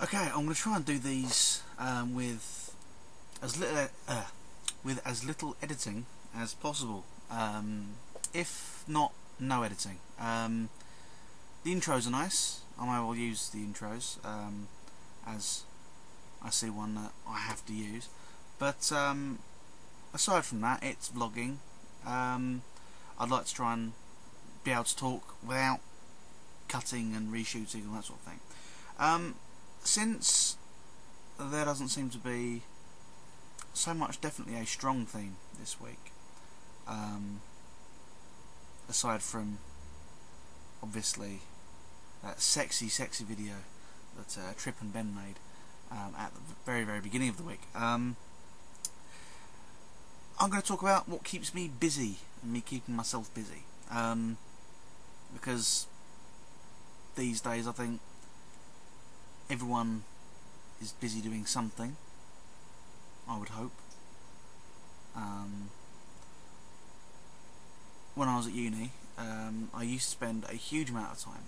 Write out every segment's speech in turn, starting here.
Okay, I'm going to try and do these with as little editing as possible. If not, no editing. The intros are nice. I will use the intros as I see one that I have to use. But aside from that, it's vlogging. I'd like to try and be able to talk without cutting and reshooting and that sort of thing. Since there doesn't seem to be so much definitely a strong theme this week, aside from obviously that sexy video that Trip and Ben made at the very beginning of the week, I'm going to talk about what keeps me busy and me keeping myself busy, because these days I think everyone is busy doing something, I would hope. When I was at uni, I used to spend a huge amount of time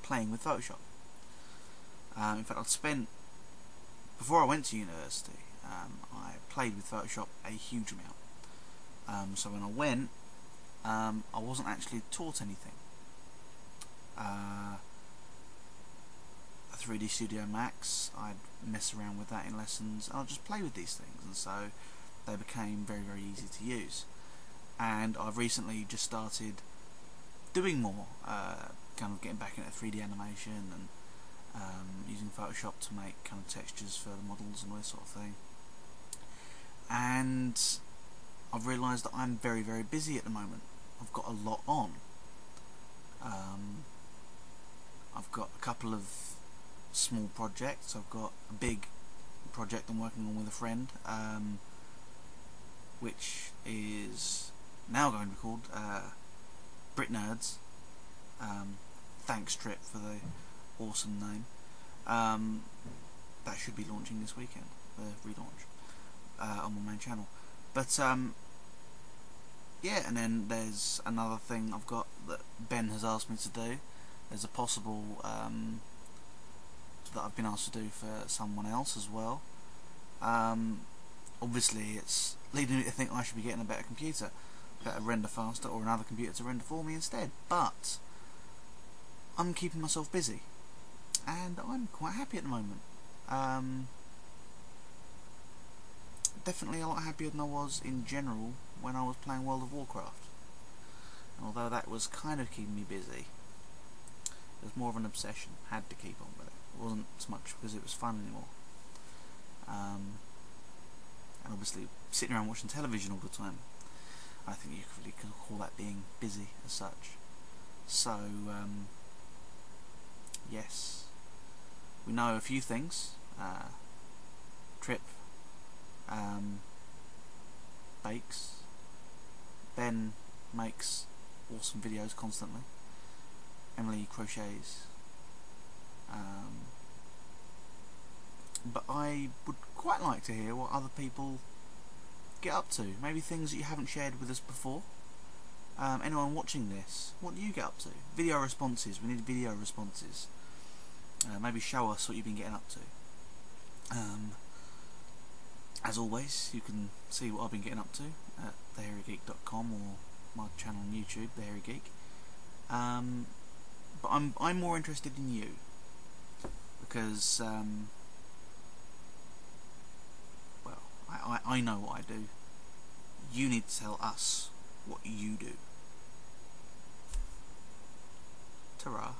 playing with Photoshop. In fact, before I went to university, I played with Photoshop a huge amount. So when I went, I wasn't actually taught anything. 3D Studio Max, I'd mess around with that in lessons, and I'd just play with these things, and so they became very easy to use. And I've recently just started doing more, kind of getting back into 3D animation and using Photoshop to make kind of textures for the models and all this sort of thing. And I've realised that I'm very busy at the moment. I've got a lot on. I've got a couple of small projects. I've got a big project I'm working on with a friend, which is now going to be called Brit Nerds. Thanks Trip for the awesome name. That should be launching this weekend, the relaunch on my main channel. But yeah, and then there's another thing I've got that Ben has asked me to do. There's a possible that I've been asked to do for someone else as well. Obviously it's leading me to think I should be getting a better computer, better render faster, or another computer to render for me instead. But I'm keeping myself busy, and I'm quite happy at the moment. Definitely a lot happier than I was in general when I was playing World of Warcraft. Although that was kind of keeping me busy, it was more of an obsession. Had to keep on with it. It wasn't so much because it was fun anymore. And obviously sitting around watching television all the time, I think you really could call that being busy as such. So yes, we know a few things. Trip bakes. Ben makes awesome videos constantly. Emily crochets. But I would quite like to hear what other people get up to. Maybe things that you haven't shared with us before. Anyone watching this, what do you get up to? Video responses. We need video responses. Maybe show us what you've been getting up to. As always, you can see what I've been getting up to at thehairygeek.com or my channel on YouTube, The Hairy Geek. But I'm more interested in you, because well, I know what I do. You need to tell us what you do. Ta-ra.